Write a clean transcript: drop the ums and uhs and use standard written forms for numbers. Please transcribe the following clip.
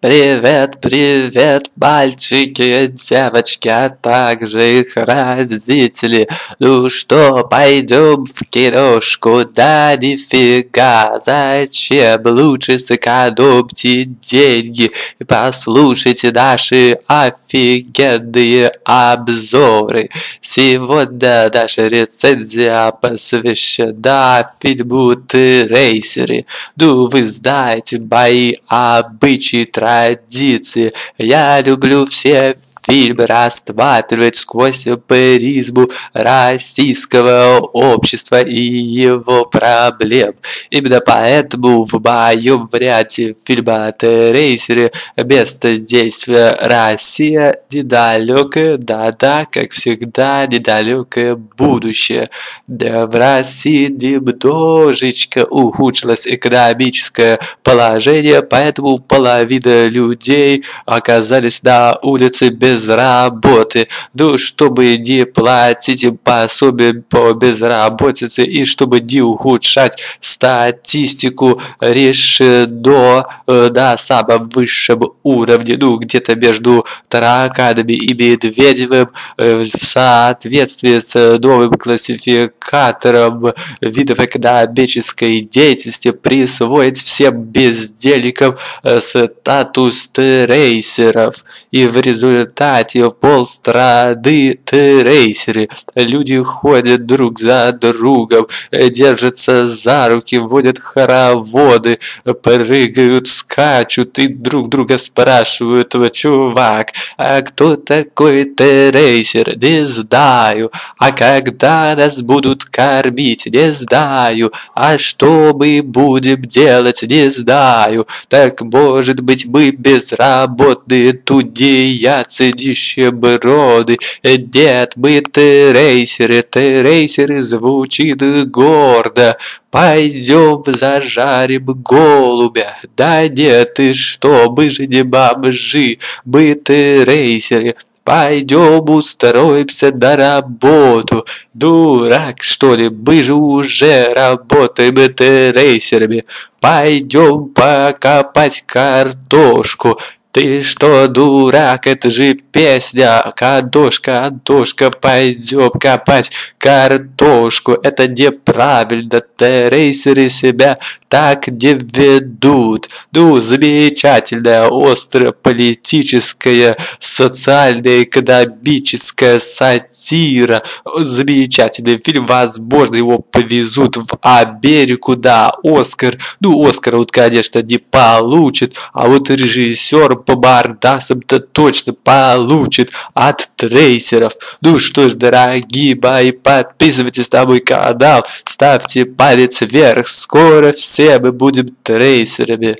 Привет, привет, мальчики, девочки, а также их родители. Ну что, пойдем в киношку? Да нифига, зачем? Лучше сэкономьте деньги и послушайте наши офигенные обзоры. Сегодня наша рецензия посвящена фильму «Трейсеры». Ну, вы знаете мои обычаи, традиции. Я люблю все фильмы рассматривать сквозь призму российского общества и его проблем. Именно поэтому в моем варианте фильма «Трейсеры» место действия Россия, недалекое, да-да, как всегда, недалекое будущее. В России немножечко ухудшилось экономическое положение, поэтому половина людей оказались на улице без работы. Ну, чтобы не платить им пособие по безработице и чтобы не ухудшать статистику, решено на самом высшем уровне, ну, где-то между тараканами и Медведевым, в соответствии с новым классификатором видов экономической деятельности, присвоить всем бездельникам статус трейсеров. И в результате полстраны трейсеры. Люди ходят друг за другом, держатся за руки, водят хороводы, прыгают, скачут и друг друга спрашивают: чувак, а кто такой трейсер? Не знаю. А когда нас будут кормить? Не знаю. А что мы будем делать? Не знаю. Так может быть мы безработные тунеядцы, нищеброды? Нет, мы трейсеры. Трейсеры звучит гордо. Пойдем зажарим голубя. Да нет, ты что, мы же не бомжи, мы трейсеры. Пойдем устроимся на работу. Дурак, что ли, мы же уже работаем трейсерами. Пойдем покопать картошку. Ты что, дурак, это же песня. Антошка, Антошка, пойдем копать картошку. Это неправильно, трейсеры себя так не ведут. Ну, замечательная, острая политическая, социальная, экономическая сатира. Замечательный фильм, возможно, его повезут в Америку, да, Оскар. Ну, Оскар вот, конечно, не получит, а вот режиссер по мордасам-то точно получит от трейсеров. Ну что ж, дорогие мои, подписывайтесь на мой канал, ставьте палец вверх, скоро все мы будем трейсерами.